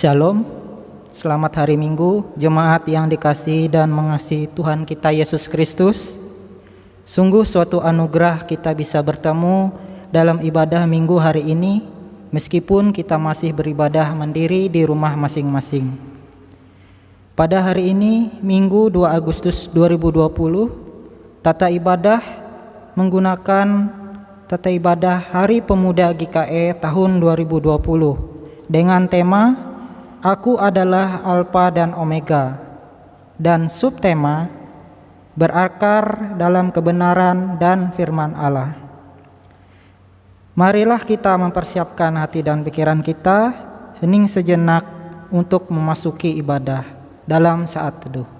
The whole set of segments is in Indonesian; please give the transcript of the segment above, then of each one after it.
Shalom, selamat hari Minggu, jemaat yang dikasihi dan mengasihi Tuhan kita Yesus Kristus. Sungguh suatu anugerah kita bisa bertemu dalam ibadah Minggu hari ini, meskipun kita masih beribadah mandiri di rumah masing-masing. Pada hari ini, Minggu 2 Agustus 2020, tata ibadah menggunakan tata ibadah Hari Pemuda GKE tahun 2020 dengan tema Aku adalah Alfa dan Omega, dan subtema berakar dalam kebenaran dan firman Allah. Marilah kita mempersiapkan hati dan pikiran kita, hening sejenak untuk memasuki ibadah dalam saat teduh.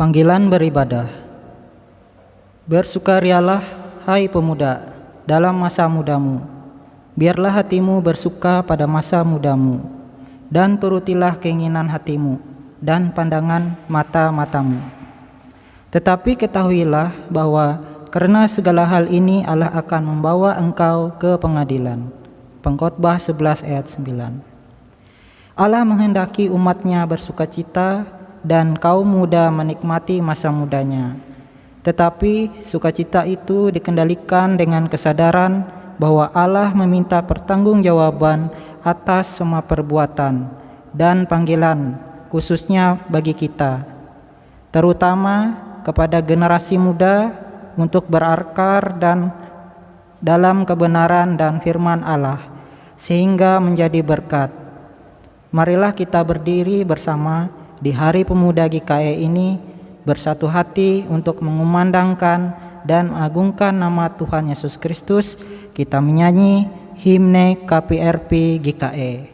Panggilan beribadah. Bersukarialah, hai pemuda, dalam masa mudamu. Biarlah hatimu bersuka pada masa mudamu, dan turutilah keinginan hatimu dan pandangan mata-matamu. Tetapi ketahuilah bahwa karena segala hal ini Allah akan membawa engkau ke pengadilan. Pengkhotbah 11 ayat 9. Allah menghendaki umatnya bersukacita dan kaum muda menikmati masa mudanya. Tetapi sukacita itu dikendalikan dengan kesadaran bahwa Allah meminta pertanggungjawaban atas semua perbuatan dan panggilan, khususnya bagi kita, terutama kepada generasi muda untuk berakar dan dalam kebenaran dan firman Allah, sehingga menjadi berkat. Marilah kita berdiri bersama di Hari Pemuda GKE ini bersatu hati untuk mengumandangkan dan mengagungkan nama Tuhan Yesus Kristus. Kita menyanyi himne KPRP GKE.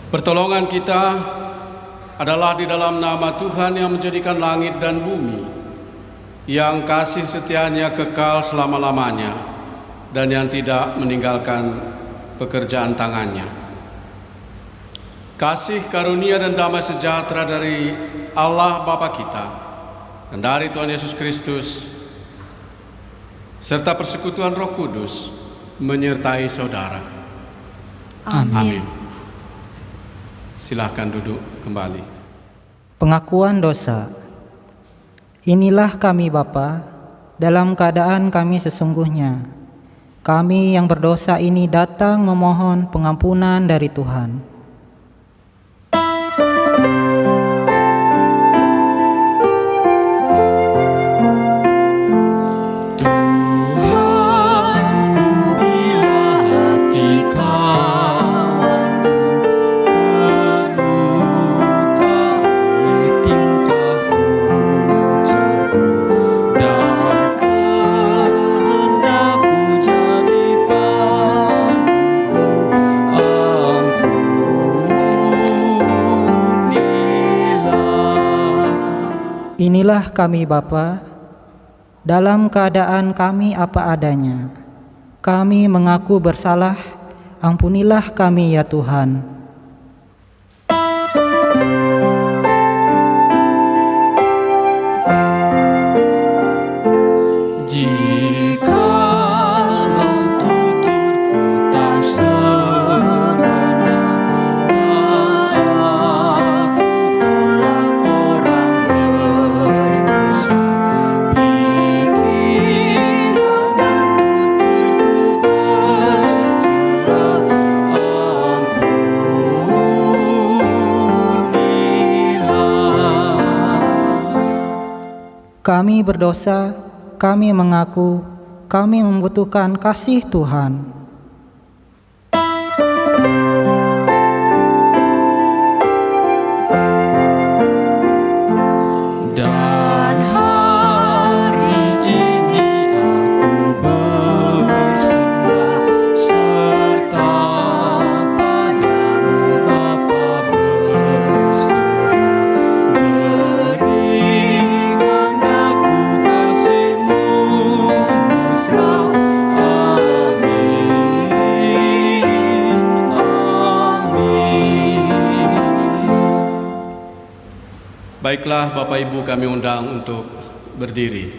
Pertolongan kita adalah di dalam nama Tuhan yang menjadikan langit dan bumi, yang kasih setianya kekal selama-lamanya, dan yang tidak meninggalkan pekerjaan tangannya. kasih karunia dan damai sejahtera dari Allah Bapa kita dan dari Tuhan Yesus Kristus serta persekutuan Roh Kudus menyertai saudara. Amin. Silakan duduk kembali. Pengakuan dosa. Inilah kami Bapa, dalam keadaan kami sesungguhnya. Kami yang berdosa ini datang memohon pengampunan dari Tuhan. Inilah kami Bapa, dalam keadaan kami apa adanya. Kami mengaku bersalah, ampunilah kami ya Tuhan. Kami berdosa, kami mengaku, kami membutuhkan kasih Tuhan. Dan hari ini aku bersembah serta padamu Bapa berserah. Berikan aku kasih-Mu mesra. Amin, amin. Baiklah Bapak Ibu, kami undang untuk berdiri.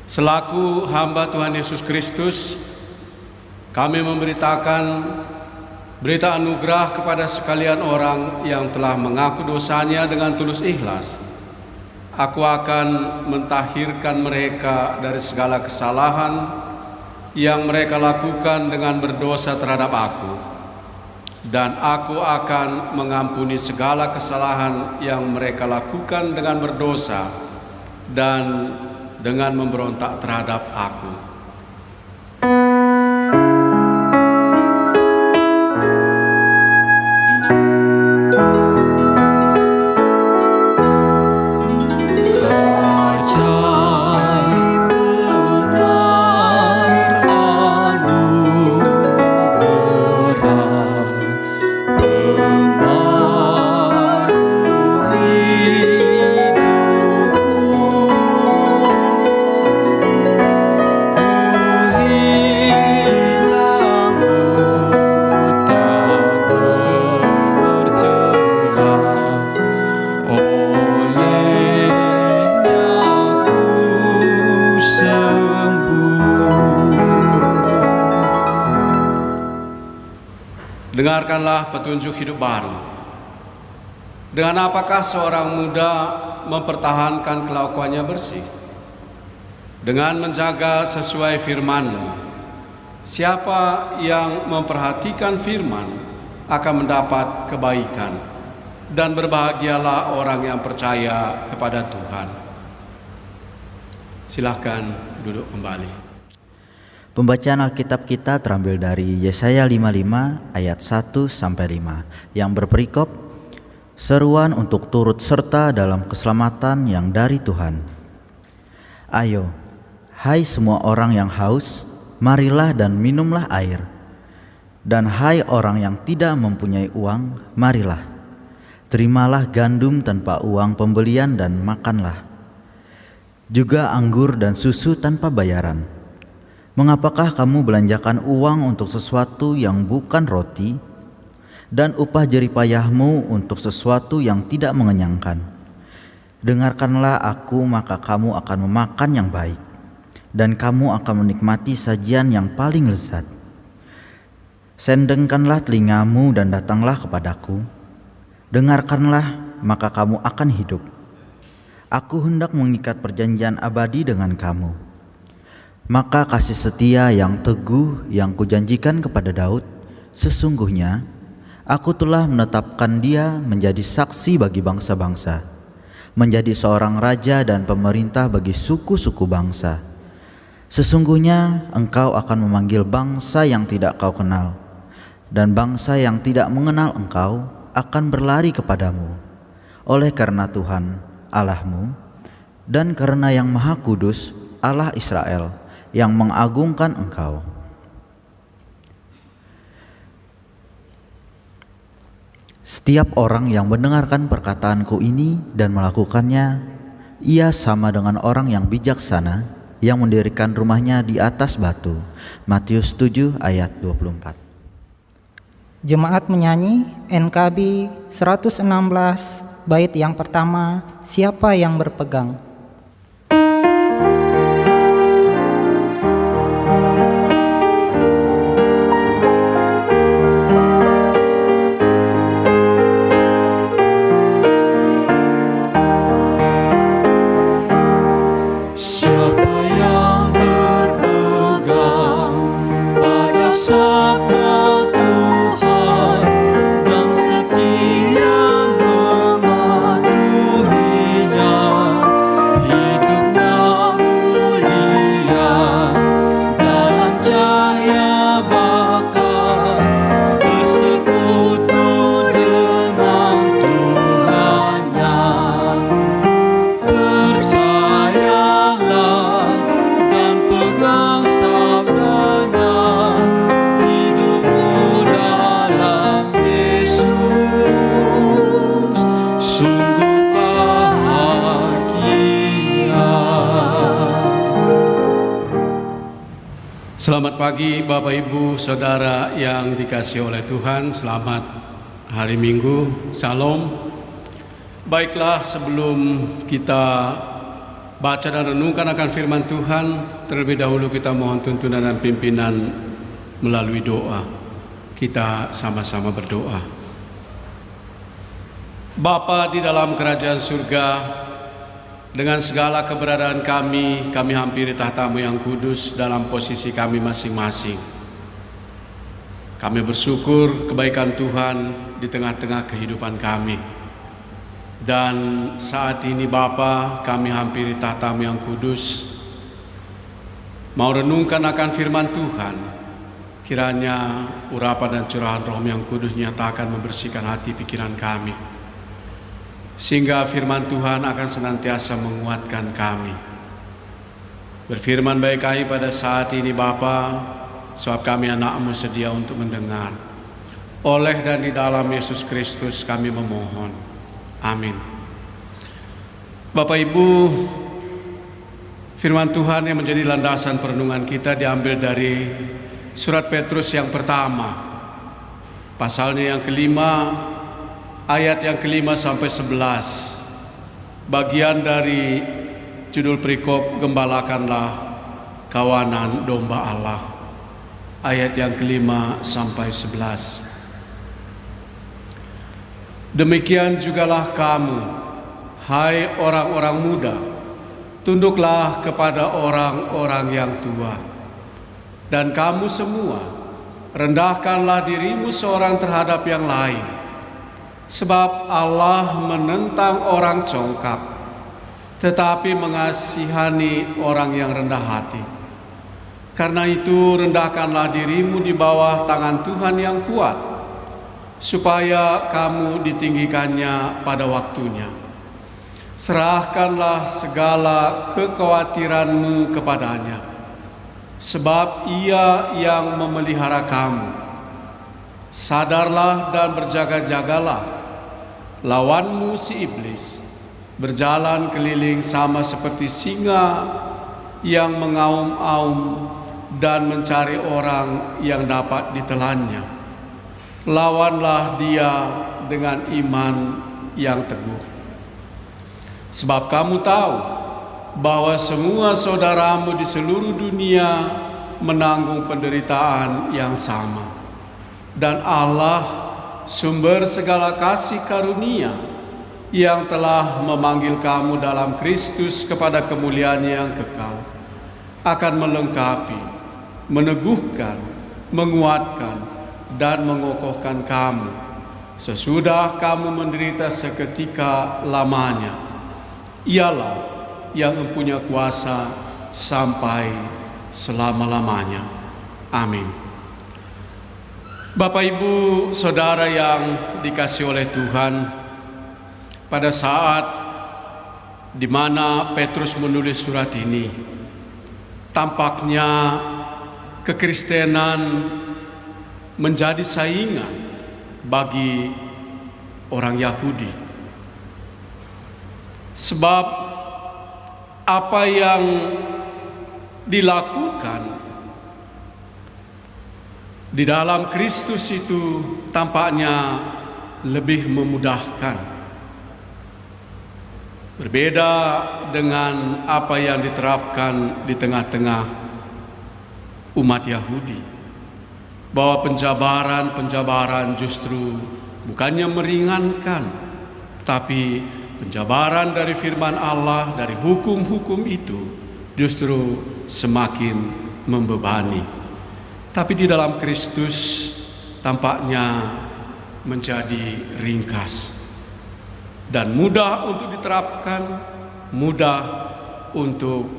Selaku hamba Tuhan Yesus Kristus, kami memberitakan berita anugerah kepada sekalian orang yang telah mengaku dosanya dengan tulus ikhlas. Aku akan mentahirkan mereka dari segala kesalahan yang mereka lakukan dengan berdosa terhadap aku. Dan aku akan mengampuni segala kesalahan yang mereka lakukan dengan berdosa dan dengan memberontak terhadap aku. Dengarkanlah petunjuk hidup baru. Dengan apakah seorang muda mempertahankan kelakuannya bersih? Dengan menjaga sesuai firman-Mu. Siapa yang memperhatikan firman akan mendapat kebaikan, dan berbahagialah orang yang percaya kepada Tuhan. Silakan duduk kembali. Pembacaan Alkitab kita terambil dari Yesaya 55 ayat 1-5 yang berperikop, seruan untuk turut serta dalam keselamatan yang dari Tuhan. Ayo, hai semua orang yang haus, marilah dan minumlah air. Dan hai orang yang tidak mempunyai uang, marilah, terimalah gandum tanpa uang pembelian dan makanlah. Juga anggur dan susu tanpa bayaran. Mengapakah kamu belanjakan uang untuk sesuatu yang bukan roti, dan upah jeripayahmu untuk sesuatu yang tidak mengenyangkan. Dengarkanlah aku, maka kamu akan memakan yang baik, dan kamu akan menikmati sajian yang paling lezat. Sendengkanlah telingamu dan datanglah kepadaku. Dengarkanlah, maka kamu akan hidup. Aku hendak mengikat perjanjian abadi dengan kamu. Maka kasih setia yang teguh yang kujanjikan kepada Daud, sesungguhnya aku telah menetapkan dia menjadi saksi bagi bangsa-bangsa, menjadi seorang raja dan pemerintah bagi suku-suku bangsa. Sesungguhnya engkau akan memanggil bangsa yang tidak kau kenal, dan bangsa yang tidak mengenal engkau akan berlari kepadamu. Oleh karena Tuhan Allahmu dan karena Yang Maha Kudus Allah Israel yang mengagungkan engkau. Setiap orang yang mendengarkan perkataanku ini dan melakukannya, ia sama dengan orang yang bijaksana yang mendirikan rumahnya di atas batu. Matius 7 ayat 24. Jemaat menyanyi NKB 116 bait yang pertama, siapa yang berpegang? Siapa yang berpegang pada sabda Tuhan dan setia mematuhinya, hidupnya mulia dalam cahaya bakar, bersekutu dengan Tuhannya. Percayalah dan pegang sabdanya, hidupmu dalam Yesus sungguh bahagia. Selamat pagi Bapak Ibu Saudara yang dikasihi oleh Tuhan. Selamat hari Minggu. Shalom. Baiklah, sebelum kita baca dan renungkan akan firman Tuhan, terlebih dahulu kita mohon tuntunan dan pimpinan melalui doa. Kita sama-sama berdoa. Bapa di dalam kerajaan surga, dengan segala keberadaan kami hampiri tahta-Mu yang kudus dalam posisi kami masing-masing. Kami bersyukur kebaikan Tuhan di tengah-tengah kehidupan kami. Dan saat ini Bapa, kami hampiri tahta-Mu yang kudus, mau renungkan akan firman Tuhan. Kiranya urapan dan curahan Roh yang kudus nyatakan membersihkan hati pikiran kami, sehingga firman Tuhan akan senantiasa menguatkan kami. Berfirman baik kami pada saat ini Bapa, sebab kami anak-Mu sedia untuk mendengar. Oleh dan di dalam Yesus Kristus kami memohon. Amin. Bapak Ibu, firman Tuhan yang menjadi landasan perenungan kita diambil dari surat Petrus yang pertama, pasalnya yang kelima, ayat yang kelima sampai 11. Bagian dari judul perikop, gembalakanlah kawanan domba Allah. Ayat yang kelima sampai 11. Demikian jugalah kamu, hai orang-orang muda, tunduklah kepada orang-orang yang tua. Dan kamu semua, rendahkanlah dirimu seorang terhadap yang lain. Sebab Allah menentang orang congkak, tetapi mengasihani orang yang rendah hati. Karena itu rendahkanlah dirimu di bawah tangan Tuhan yang kuat, supaya kamu ditinggikannya pada waktunya. Serahkanlah segala kekhawatiranmu kepadanya, sebab Ia yang memelihara kamu. Sadarlah dan berjaga-jagalah. Lawanmu si iblis berjalan keliling sama seperti singa yang mengaum-aum dan mencari orang yang dapat ditelannya. lawanlah dia dengan iman yang teguh. Sebab kamu tahu bahwa semua saudaramu di seluruh dunia menanggung penderitaan yang sama. Dan Allah, sumber segala kasih karunia, yang telah memanggil kamu dalam Kristus kepada kemuliaan yang kekal, akan melengkapi, meneguhkan, menguatkan, dan mengokohkan kamu sesudah kamu menderita seketika lamanya. Ialah yang mempunyai kuasa sampai selama-lamanya. Amin. Bapak, Ibu, Saudara yang dikasihi oleh Tuhan, pada saat di mana Petrus menulis surat ini, tampaknya kekristenan menjadi saingan bagi orang Yahudi. Sebab apa yang dilakukan di dalam Kristus itu tampaknya lebih memudahkan. Berbeda dengan apa yang diterapkan di tengah-tengah umat Yahudi, bahwa penjabaran justru bukannya meringankan, tapi penjabaran dari firman Allah, dari hukum-hukum itu justru semakin membebani. Tapi di dalam Kristus tampaknya menjadi ringkas dan mudah untuk diterapkan, mudah untuk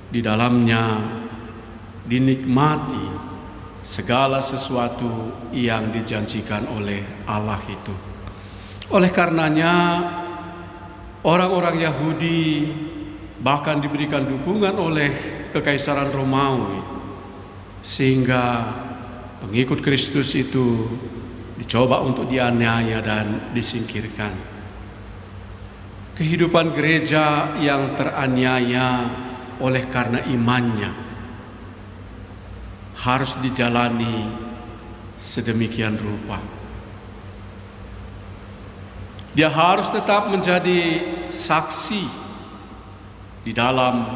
di dalamnya dinikmati segala sesuatu yang dijanjikan oleh Allah itu. Oleh karenanya orang-orang Yahudi bahkan diberikan dukungan oleh Kekaisaran Romawi, sehingga pengikut Kristus itu dicoba untuk dianiaya dan disingkirkan. Kehidupan gereja yang teraniaya oleh karena imannya harus dijalani sedemikian rupa. Dia harus tetap menjadi saksi di dalam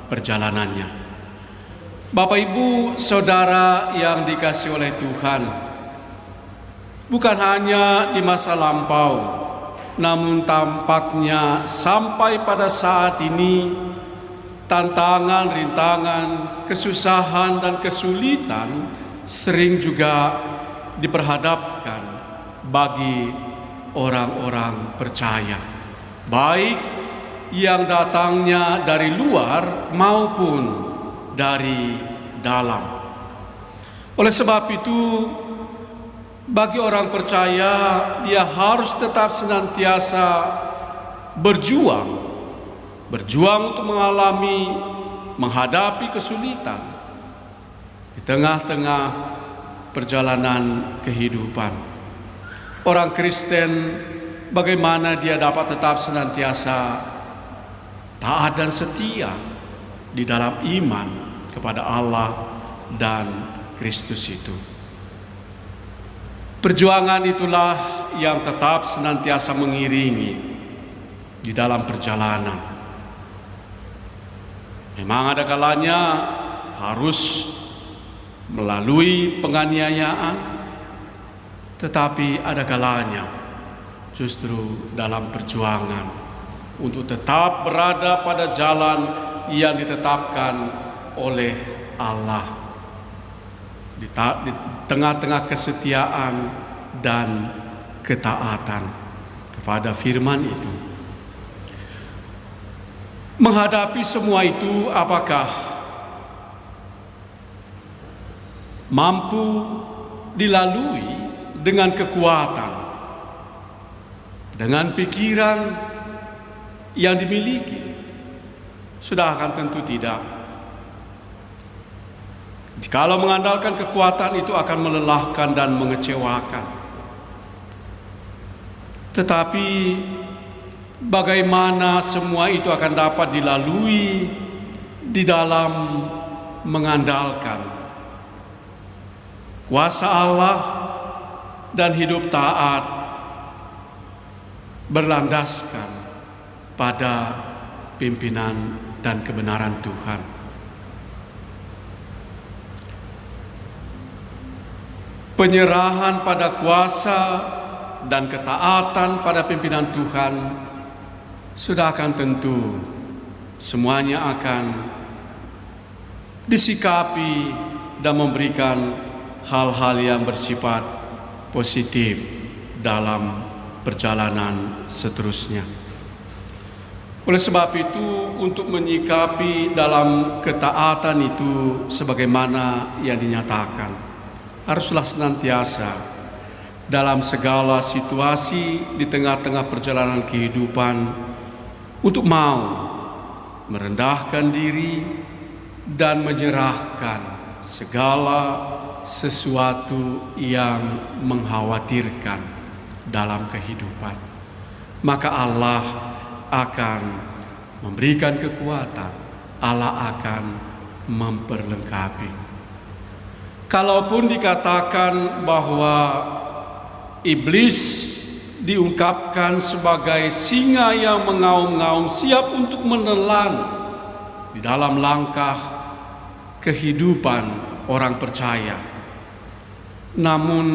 perjalanannya. Bapak, Ibu, Saudara yang dikasihi oleh Tuhan, bukan hanya di masa lampau, namun tampaknya sampai pada saat ini tantangan, rintangan, kesusahan, dan kesulitan sering juga diperhadapkan bagi orang-orang percaya, baik yang datangnya dari luar maupun dari dalam. Oleh sebab itu, bagi orang percaya, dia harus tetap senantiasa berjuang untuk menghadapi kesulitan di tengah-tengah perjalanan kehidupan. Orang Kristen, bagaimana dia dapat tetap senantiasa taat dan setia di dalam iman kepada Allah dan Kristus itu. Perjuangan itulah yang tetap senantiasa mengiringi di dalam perjalanan. Memang ada kalanya harus melalui penganiayaan, tetapi ada kalanya justru dalam perjuangan untuk tetap berada pada jalan yang ditetapkan oleh Allah. Di tengah-tengah kesetiaan dan ketaatan kepada firman itu. Menghadapi semua itu, apakah mampu dilalui dengan kekuatan, dengan pikiran yang dimiliki? Sudah akan tentu tidak. Jikalau mengandalkan kekuatan itu akan melelahkan dan mengecewakan. Tetapi bagaimana semua itu akan dapat dilalui di dalam mengandalkan kuasa Allah dan hidup taat berlandaskan pada pimpinan dan kebenaran Tuhan. Penyerahan pada kuasa dan ketaatan pada pimpinan Tuhan sudah akan tentu semuanya akan disikapi dan memberikan hal-hal yang bersifat positif dalam perjalanan seterusnya. Oleh sebab itu, untuk menyikapi dalam ketaatan itu sebagaimana yang dinyatakan, haruslah senantiasa dalam segala situasi di tengah-tengah perjalanan kehidupan untuk mau merendahkan diri dan menyerahkan segala sesuatu yang mengkhawatirkan dalam kehidupan. Maka Allah akan memberikan kekuatan, Allah akan memperlengkapi. Kalaupun dikatakan bahwa iblis diungkapkan sebagai singa yang mengaum-ngaum siap untuk menelan di dalam langkah kehidupan orang percaya, namun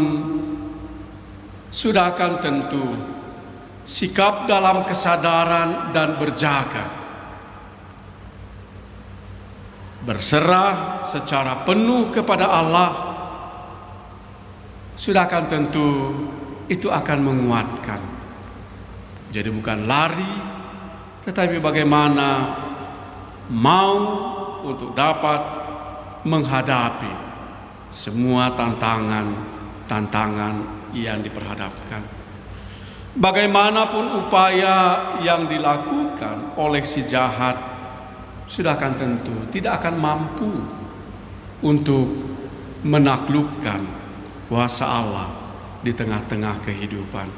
sudah akan tentu sikap dalam kesadaran dan berjaga, berserah secara penuh kepada Allah, sudah akan tentu itu akan menguatkan. Jadi bukan lari, tetapi bagaimana mau untuk dapat menghadapi semua tantangan yang diperhadapkan. Bagaimanapun upaya yang dilakukan oleh si jahat, sudah akan tentu tidak akan mampu untuk menaklukkan kuasa Allah di tengah-tengah kehidupan.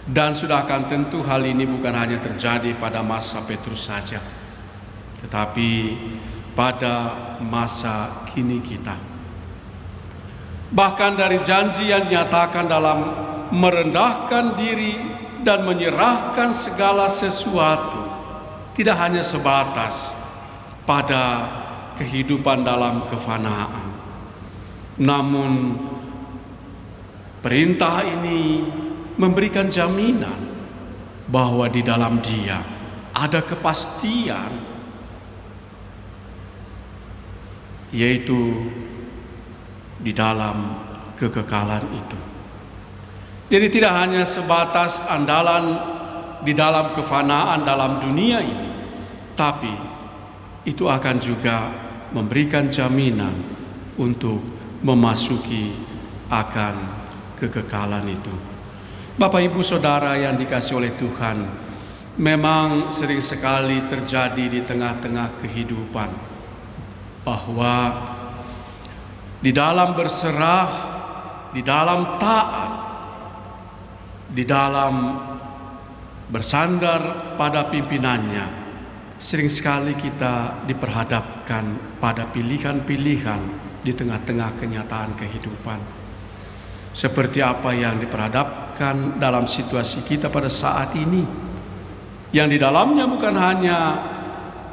Dan sudah akan tentu hal ini bukan hanya terjadi pada masa Petrus saja, tetapi pada masa kini kita. Bahkan dari janji yang dinyatakan dalam merendahkan diri dan menyerahkan segala sesuatu, tidak hanya sebatas pada kehidupan dalam kefanaan, namun perintah ini memberikan jaminan bahwa di dalam Dia ada kepastian, yaitu di dalam kekekalan itu. Jadi tidak hanya sebatas andalan di dalam kefanaan dalam dunia ini, tapi itu akan juga memberikan jaminan untuk memasuki akan kekekalan itu. Bapak Ibu Saudara yang dikasihi oleh Tuhan, memang sering sekali terjadi di tengah-tengah kehidupan bahwa di dalam berserah, di dalam taat, di dalam bersandar pada pimpinannya, sering sekali kita diperhadapkan pada pilihan-pilihan di tengah-tengah kenyataan kehidupan. Seperti apa yang diperhadapkan dalam situasi kita pada saat ini, yang di dalamnya bukan hanya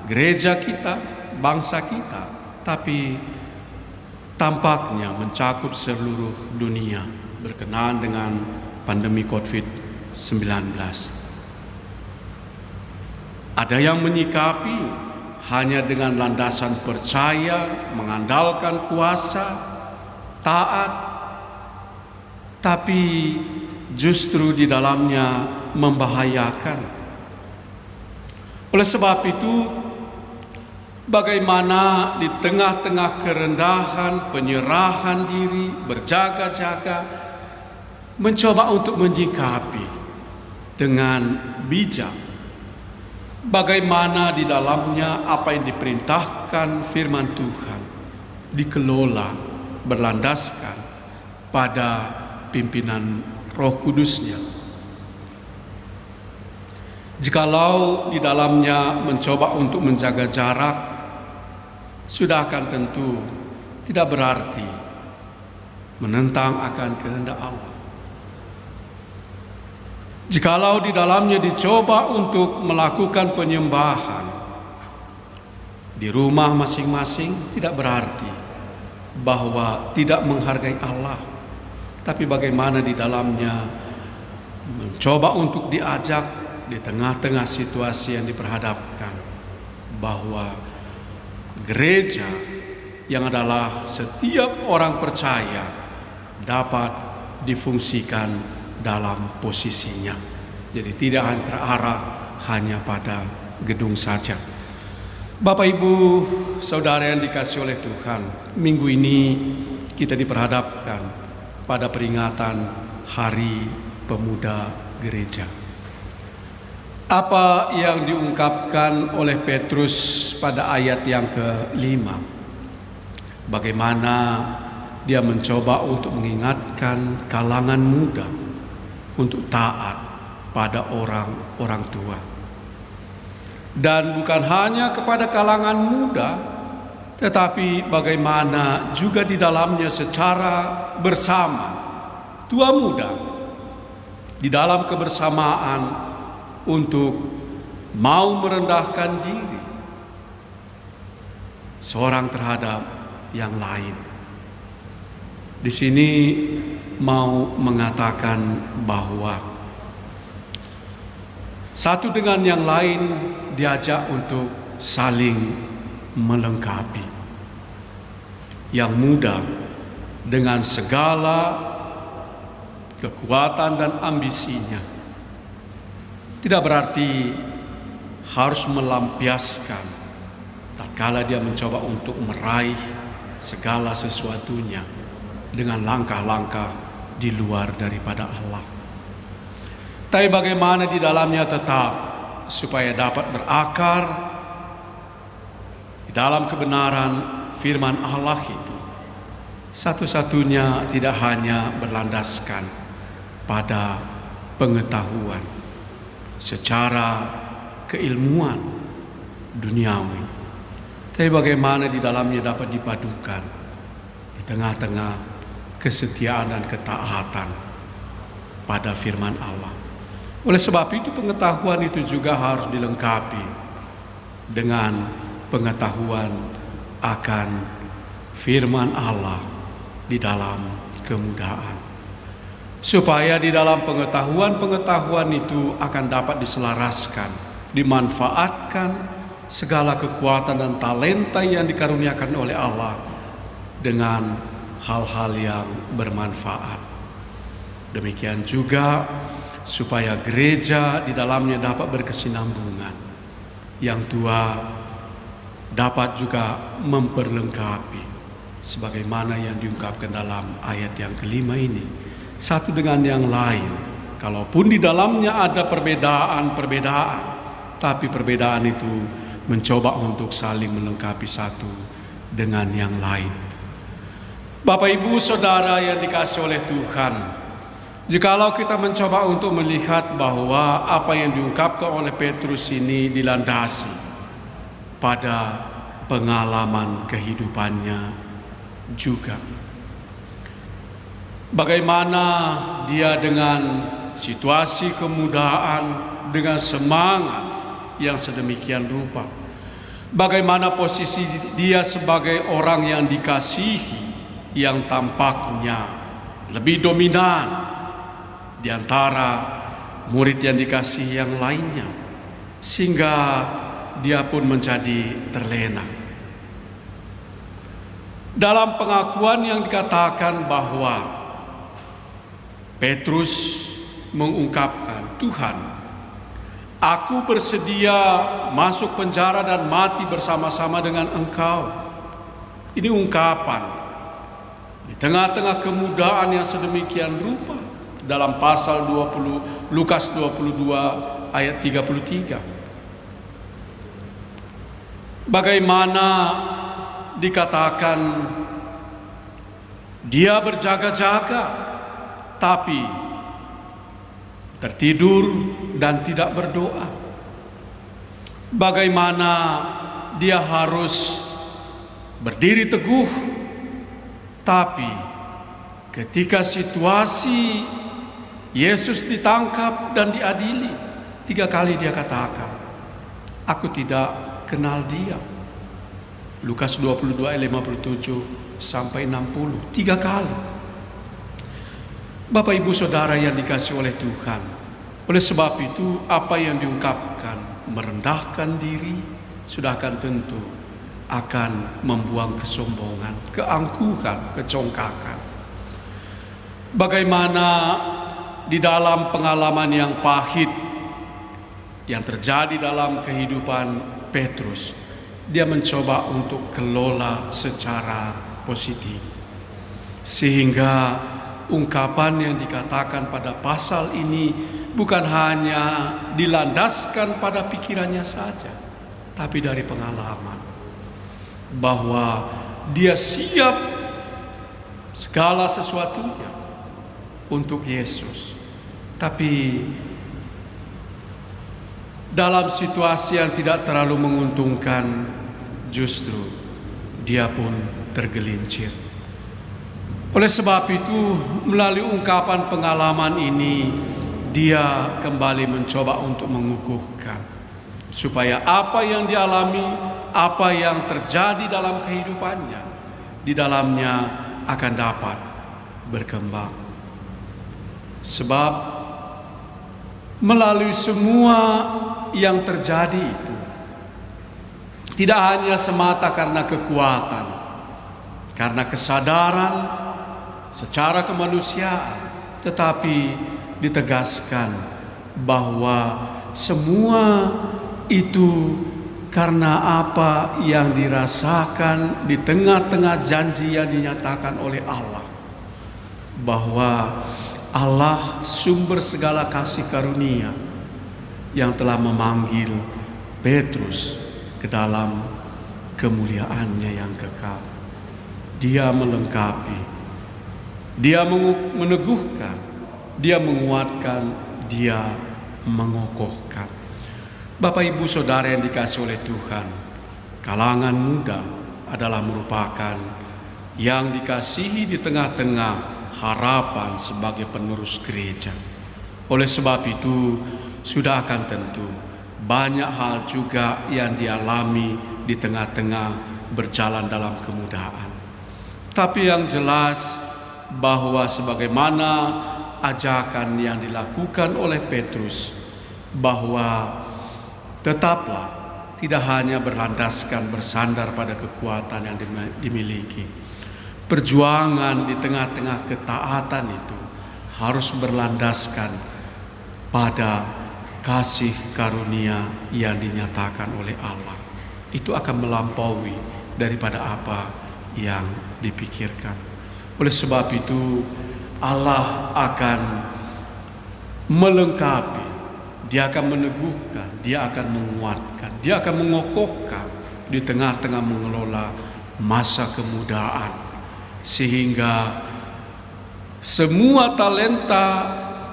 gereja kita, bangsa kita, tapi tampaknya mencakup seluruh dunia berkenaan dengan pandemi COVID-19. Ada yang menyikapi hanya dengan landasan percaya, mengandalkan kuasa, taat, tapi justru di dalamnya membahayakan. Oleh sebab itu, bagaimana di tengah-tengah kerendahan, penyerahan diri, berjaga-jaga, mencoba untuk menyikapi dengan bijak. Bagaimana di dalamnya apa yang diperintahkan firman Tuhan dikelola berlandaskan pada pimpinan Roh Kudus-Nya. Jikalau di dalamnya mencoba untuk menjaga jarak, sudah akan tentu tidak berarti menentang akan kehendak Allah. Jikalau di dalamnya dicoba untuk melakukan penyembahan di rumah masing-masing, tidak berarti bahwa tidak menghargai Allah, tapi bagaimana di dalamnya mencoba untuk diajak di tengah-tengah situasi yang diperhadapkan, bahwa gereja yang adalah setiap orang percaya dapat difungsikan dalam posisinya. Jadi tidak hanya terarah hanya pada gedung saja. Bapak, Ibu, Saudara yang dikasihi oleh Tuhan, minggu ini kita diperhadapkan pada peringatan Hari Pemuda Gereja. Apa yang diungkapkan oleh Petrus pada ayat yang ke-5? Bagaimana dia mencoba untuk mengingatkan kalangan muda untuk taat pada orang tua. Dan bukan hanya kepada kalangan muda, tetapi bagaimana juga di dalamnya secara bersama, tua muda, di dalam kebersamaan untuk mau merendahkan diri seorang terhadap yang lain. Di sini mau mengatakan bahwa satu dengan yang lain diajak untuk saling melengkapi. Yang muda dengan segala kekuatan dan ambisinya, tidak berarti harus melampiaskan tatkala dia mencoba untuk meraih segala sesuatunya dengan langkah-langkah di luar daripada Allah. Tapi bagaimana di dalamnya tetap supaya dapat berakar di dalam kebenaran firman Allah itu. Satu-satunya tidak hanya berlandaskan pada pengetahuan secara keilmuan duniawi, tapi bagaimana di dalamnya dapat dipadukan di tengah-tengah kesetiaan dan ketaatan pada firman Allah. Oleh sebab itu pengetahuan itu juga harus dilengkapi dengan pengetahuan akan firman Allah di dalam kemudahan, supaya di dalam pengetahuan itu akan dapat diselaraskan, dimanfaatkan segala kekuatan dan talenta yang dikaruniakan oleh Allah dengan hal-hal yang bermanfaat. Demikian juga supaya gereja di dalamnya dapat berkesinambungan. Yang tua dapat juga memperlengkapi sebagaimana yang diungkapkan dalam ayat yang ke-5 ini, satu dengan yang lain. Kalaupun di dalamnya ada perbedaan, tapi perbedaan itu mencoba untuk saling melengkapi satu dengan yang lain. Bapak, Ibu, Saudara yang dikasihi oleh Tuhan, jikalau kita mencoba untuk melihat bahwa apa yang diungkapkan oleh Petrus ini dilandasi pada pengalaman kehidupannya juga. Bagaimana dia dengan situasi kemudaan, dengan semangat yang sedemikian rupa. Bagaimana posisi dia sebagai orang yang dikasihi, yang tampaknya lebih dominan di antara murid yang dikasihi yang lainnya, sehingga dia pun menjadi terlena. Dalam pengakuan yang dikatakan bahwa Petrus mengungkapkan, "Tuhan, aku bersedia masuk penjara dan mati bersama-sama dengan Engkau." Ini ungkapan di tengah-tengah kemudaan yang sedemikian rupa dalam pasal 20 Lukas 22 ayat 33. Bagaimana dikatakan dia berjaga-jaga tapi tertidur dan tidak berdoa. Bagaimana dia harus berdiri teguh, tapi ketika situasi Yesus ditangkap dan diadili. 3 kali dia katakan, "Aku tidak kenal dia." Lukas 22 ayat 57 sampai 60, 3 kali. Bapak Ibu Saudara yang dikasihi oleh Tuhan, oleh sebab itu apa yang diungkapkan merendahkan diri sudah akan tentu akan membuang kesombongan, keangkuhan, kecongkakan. Bagaimana di dalam pengalaman yang pahit yang terjadi dalam kehidupan Petrus, dia mencoba untuk kelola secara positif, sehingga ungkapan yang dikatakan pada pasal ini bukan hanya dilandaskan pada pikirannya saja, tapi dari pengalaman bahwa dia siap segala sesuatunya untuk Yesus. Tapi dalam situasi yang tidak terlalu menguntungkan, justru dia pun tergelincir. Oleh sebab itu, melalui ungkapan pengalaman ini, dia kembali mencoba untuk mengukuhkan supaya apa yang dialami, apa yang terjadi dalam kehidupannya, di dalamnya akan dapat berkembang. Sebab melalui semua yang terjadi itu, tidak hanya semata karena kekuatan, karena kesadaran secara kemanusiaan, tetapi ditegaskan bahwa semua itu karena apa yang dirasakan di tengah-tengah janji yang dinyatakan oleh Allah, bahwa Allah sumber segala kasih karunia yang telah memanggil Petrus ke dalam kemuliaannya yang kekal. Dia melengkapi, dia meneguhkan, dia menguatkan, dia mengokohkan. Bapak Ibu Saudara yang dikasihi oleh Tuhan, kalangan muda adalah merupakan yang dikasihi di tengah-tengah harapan sebagai penerus gereja. Oleh sebab itu, sudah akan tentu banyak hal juga yang dialami di tengah-tengah berjalan dalam kemudahan. Tapi yang jelas bahwa sebagaimana ajakan yang dilakukan oleh Petrus, bahwa tetaplah tidak hanya berlandaskan bersandar pada kekuatan yang dimiliki. Perjuangan di tengah-tengah ketaatan itu harus berlandaskan pada kasih karunia yang dinyatakan oleh Allah. Itu akan melampaui daripada apa yang dipikirkan. Oleh sebab itu Allah akan melengkapi, Dia akan meneguhkan, Dia akan menguatkan, Dia akan mengokohkan di tengah-tengah mengelola masa kemudaan, sehingga semua talenta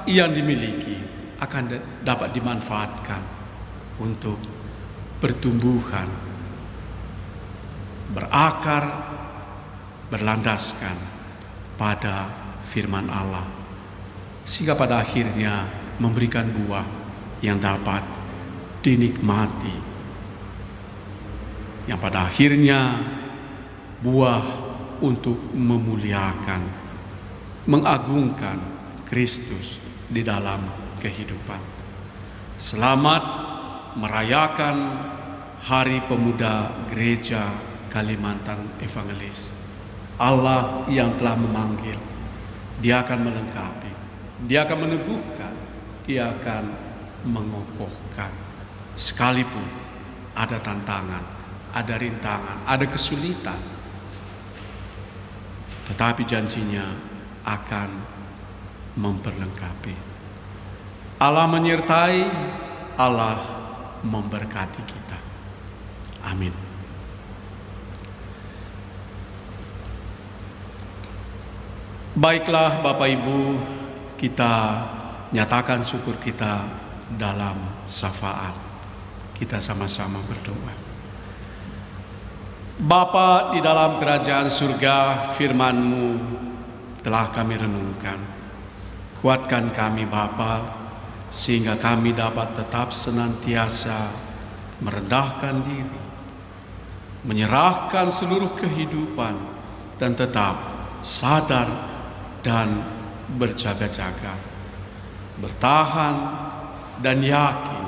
yang dimiliki akan dapat dimanfaatkan untuk pertumbuhan, berakar, berlandaskan pada firman Allah, sehingga pada akhirnya memberikan buah yang dapat dinikmati, yang pada akhirnya buah untuk memuliakan, mengagungkan Kristus di dalam kehidupan. Selamat merayakan Hari Pemuda Gereja Kalimantan Evangelis. Allah yang telah memanggil, Dia akan melengkapi, Dia akan meneguhkan, Dia akan mengokohkan. Sekalipun ada tantangan, ada rintangan, ada kesulitan, tetapi janjinya akan memperlengkapi. Allah menyertai, Allah memberkati kita. Amin. Baiklah Bapak Ibu, kita nyatakan syukur kita dalam syafaat. Kita sama-sama berdoa. Bapa di dalam kerajaan surga, firman-Mu telah kami renungkan. Kuatkan kami Bapa, sehingga kami dapat tetap senantiasa merendahkan diri, menyerahkan seluruh kehidupan, dan tetap sadar dan berjaga-jaga, bertahan dan yakin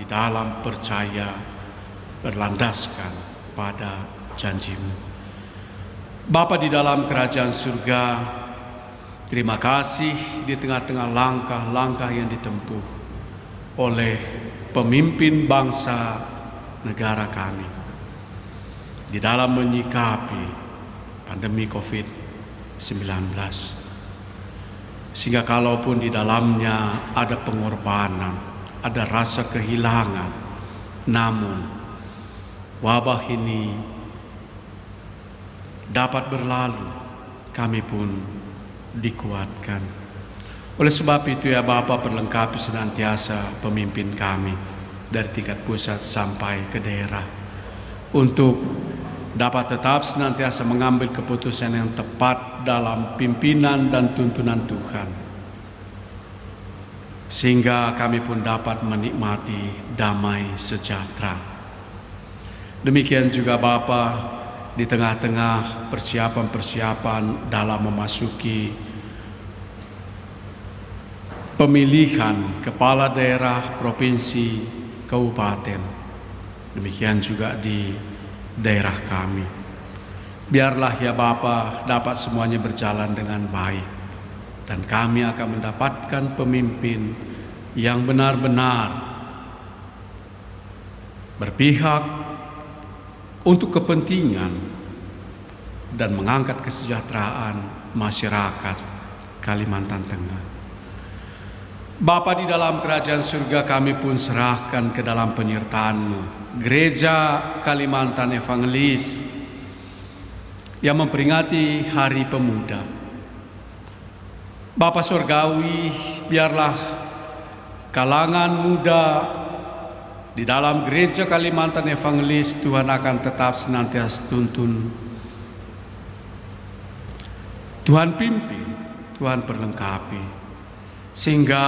di dalam percaya berlandaskan pada janji-Mu. Bapa di dalam kerajaan surga, terima kasih di tengah-tengah langkah-langkah yang ditempuh oleh pemimpin bangsa negara kami di dalam menyikapi pandemi COVID-19. Sehingga kalaupun di dalamnya ada pengorbanan, ada rasa kehilangan, namun wabah ini dapat berlalu, kami pun dikuatkan. Oleh sebab itu ya Bapa, perlengkapi senantiasa pemimpin kami dari tingkat pusat sampai ke daerah untuk dapat tetap senantiasa mengambil keputusan yang tepat dalam pimpinan dan tuntunan Tuhan, sehingga kami pun dapat menikmati damai sejahtera. Demikian juga Bapa, di tengah-tengah persiapan-persiapan dalam memasuki pemilihan kepala daerah, provinsi, kabupaten, demikian juga di daerah kami. Biarlah ya Bapa, dapat semuanya berjalan dengan baik, dan kami akan mendapatkan pemimpin yang benar-benar berpihak untuk kepentingan dan mengangkat kesejahteraan masyarakat Kalimantan Tengah. Bapa di dalam kerajaan surga, kami pun serahkan ke dalam penyertaan-Mu Gereja Kalimantan Evangelis yang memperingati Hari Pemuda. Bapa Surgawi, biarlah kalangan muda di dalam Gereja Kalimantan Evangelis Tuhan akan tetap senantiasa tuntun, Tuhan pimpin, Tuhan perlengkapi, sehingga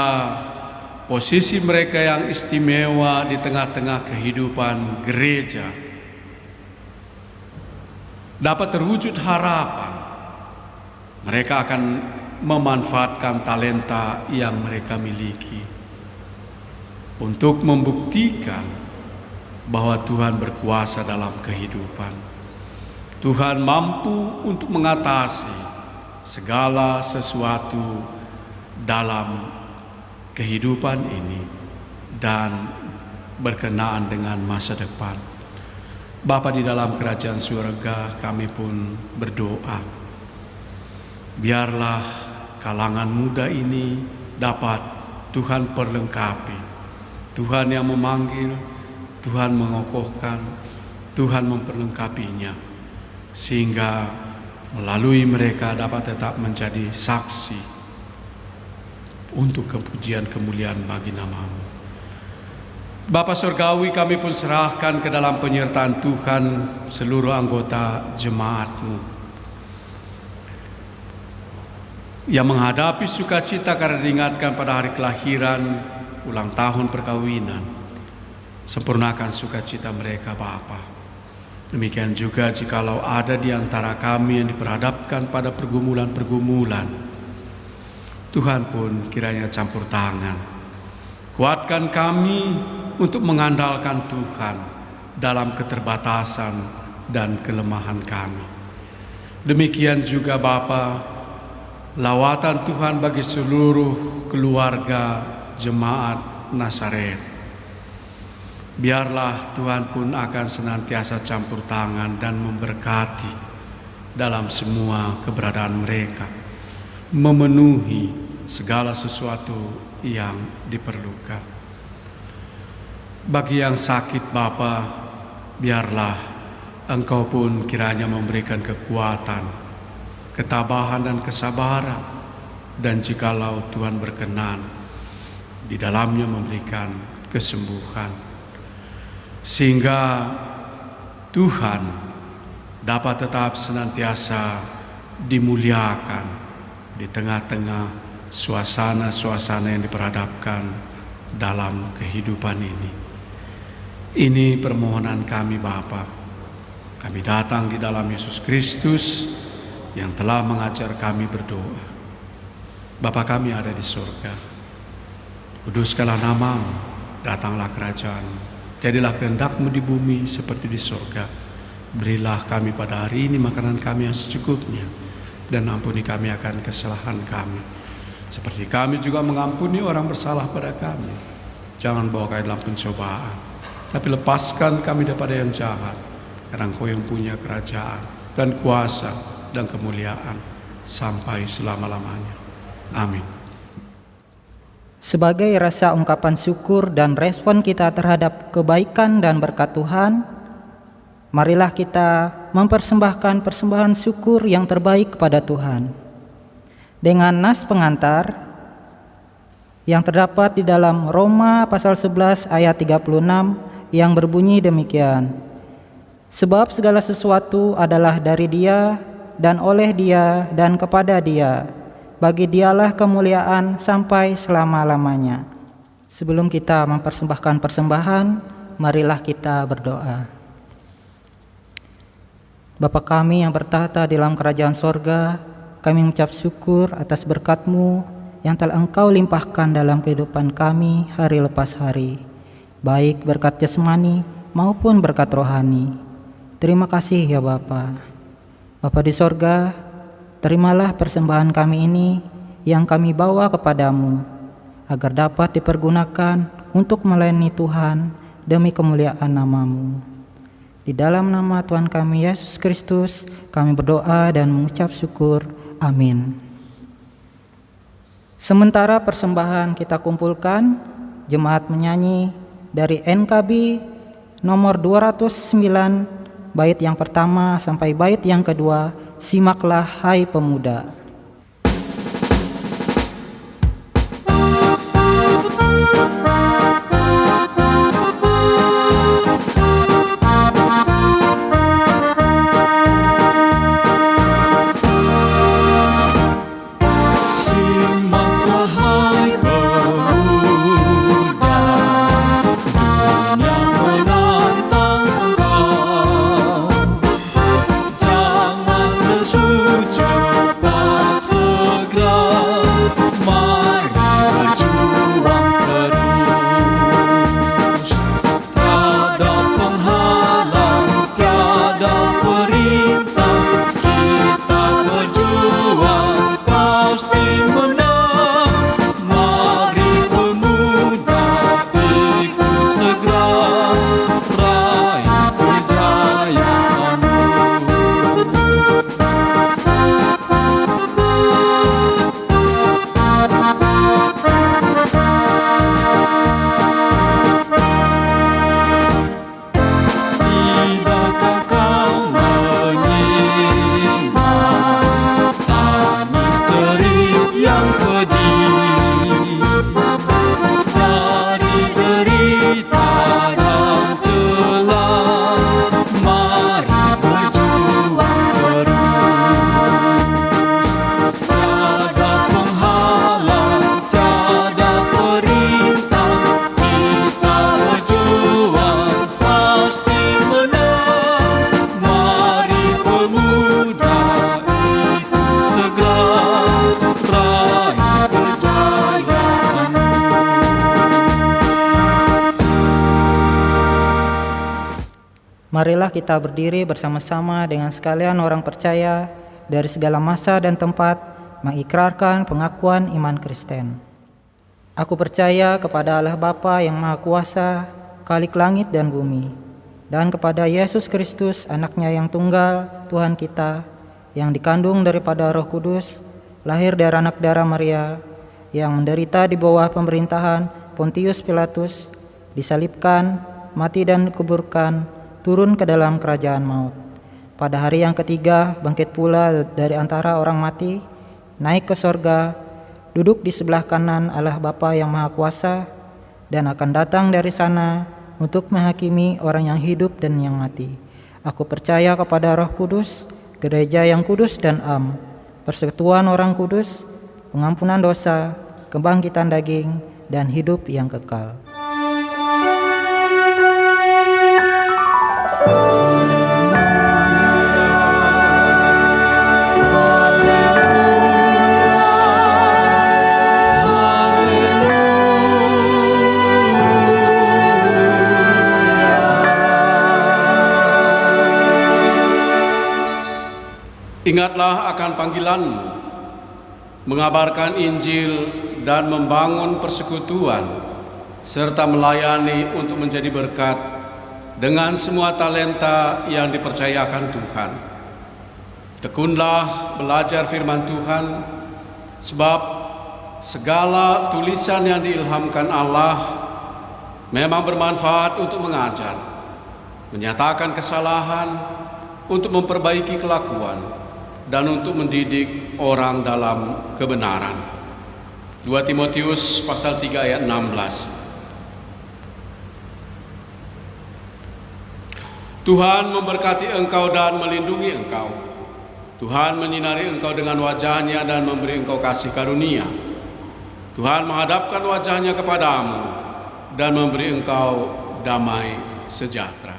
posisi mereka yang istimewa di tengah-tengah kehidupan gereja dapat terwujud harapan. Mereka akan memanfaatkan talenta yang mereka miliki untuk membuktikan bahwa Tuhan berkuasa dalam kehidupan. Tuhan mampu untuk mengatasi segala sesuatu dalam kehidupan ini dan berkenaan dengan masa depan. Bapa di dalam kerajaan surga, kami pun berdoa, biarlah kalangan muda ini dapat Tuhan perlengkapi. Tuhan yang memanggil, Tuhan mengokohkan, Tuhan memperlengkapinya, sehingga melalui mereka dapat tetap menjadi saksi untuk kepujian kemuliaan bagi nama-Mu. Bapa Surgawi, kami pun serahkan ke dalam penyertaan Tuhan seluruh anggota jemaat-Mu yang menghadapi sukacita karena diingatkan pada hari kelahiran, ulang tahun perkawinan. Sempurnakan sukacita mereka Bapa. Demikian juga jikalau ada di antara kami yang diperhadapkan pada pergumulan-pergumulan, Tuhan pun kiranya campur tangan. Kuatkan kami untuk mengandalkan Tuhan dalam keterbatasan dan kelemahan kami. Demikian juga Bapa, lawatan Tuhan bagi seluruh keluarga jemaat Nazaret. Biarlah Tuhan pun akan senantiasa campur tangan dan memberkati dalam semua keberadaan mereka, memenuhi segala sesuatu yang diperlukan. Bagi yang sakit Bapa, biarlah Engkau pun kiranya memberikan kekuatan, ketabahan dan kesabaran, dan jikalau Tuhan berkenan, di dalamnya memberikan kesembuhan, sehingga Tuhan dapat tetap senantiasa dimuliakan di tengah-tengah suasana-suasana yang diperhadapkan dalam kehidupan ini. Ini permohonan kami Bapa. Kami datang di dalam Yesus Kristus yang telah mengajar kami berdoa. Bapa kami ada di surga, kuduskanlah namamu, datanglah kerajaanmu, jadilah kehendak-Mu di bumi seperti di surga. Berilah kami pada hari ini makanan kami yang secukupnya, dan ampuni kami akan kesalahan kami, seperti kami juga mengampuni orang bersalah pada kami. Jangan bawa kami dalam pencobaan, tapi lepaskan kami daripada yang jahat, karena Engkau yang punya kerajaan dan kuasa dan kemuliaan sampai selama-lamanya. Amin. Sebagai rasa ungkapan syukur dan respon kita terhadap kebaikan dan berkat Tuhan, marilah kita mempersembahkan persembahan syukur yang terbaik kepada Tuhan. Dengan nas pengantar yang terdapat di dalam Roma pasal 11 ayat 36 yang berbunyi demikian. Sebab segala sesuatu adalah dari Dia dan oleh Dia dan kepada Dia. Bagi Dialah kemuliaan sampai selama-lamanya. Sebelum kita mempersembahkan persembahan, marilah kita berdoa. Bapa kami yang bertahta di dalam kerajaan sorga, kami mengucap syukur atas berkat-Mu yang telah Engkau limpahkan dalam kehidupan kami hari lepas hari, baik berkat jasmani maupun berkat rohani. Terima kasih ya Bapa. Bapa di sorga, terimalah persembahan kami ini yang kami bawa kepadamu, agar dapat dipergunakan untuk melayani Tuhan demi kemuliaan nama-Mu. Di dalam nama Tuhan kami Yesus Kristus, kami berdoa dan mengucap syukur. Amin. Sementara persembahan kita kumpulkan, jemaat menyanyi dari NKB nomor 209, bait yang pertama sampai bait yang kedua. Simaklah hai pemuda. Simaklah hai pemuda, dunia menantang engkau. Jangan lesu, cepat segera, mari berjuang terus. Tiada penghalang, tiada perintah, kita berjuang pasti menang. Mari pemuda, ikut segera, raih kejayaanmu. Tidakkah kau menyimak tangis terik yang pedih dari derita dan celah? Mari berjuang terus. Tiada penghalang, tiada perintah, kita berjuang pasti menang. Mari pemuda, ikut segera, raih kejayaanmu. Marilah kita berdiri bersama-sama dengan sekalian orang percaya dari segala masa dan tempat mengikrarkan pengakuan iman Kristen. Aku percaya kepada Allah Bapa yang Maha Kuasa, Khalik langit dan bumi, dan kepada Yesus Kristus, Anaknya yang tunggal, Tuhan kita, yang dikandung daripada Roh Kudus, lahir dari anak darah Maria, yang menderita di bawah pemerintahan Pontius Pilatus, disalibkan, mati dan dikuburkan, turun ke dalam kerajaan maut. Pada hari yang ketiga bangkit pula dari antara orang mati, naik ke sorga, duduk di sebelah kanan Allah Bapa yang Maha Kuasa, dan akan datang dari sana untuk menghakimi orang yang hidup dan yang mati. Aku percaya kepada Roh Kudus, gereja yang kudus dan am, persekutuan orang kudus, pengampunan dosa, kebangkitan daging, dan hidup yang kekal. Ingatlah akan panggilanmu, mengabarkan Injil dan membangun persekutuan, serta melayani untuk menjadi berkat dengan semua talenta yang dipercayakan Tuhan. Tekunlah belajar firman Tuhan, sebab segala tulisan yang diilhamkan Allah memang bermanfaat untuk mengajar, menyatakan kesalahan, untuk memperbaiki kelakuan, dan untuk mendidik orang dalam kebenaran. 2 Timotius pasal 3 ayat 16. Tuhan memberkati engkau dan melindungi engkau. Tuhan menyinari engkau dengan wajah-Nya dan memberi engkau kasih karunia. Tuhan menghadapkan wajah-Nya kepadamu dan memberi engkau damai sejahtera.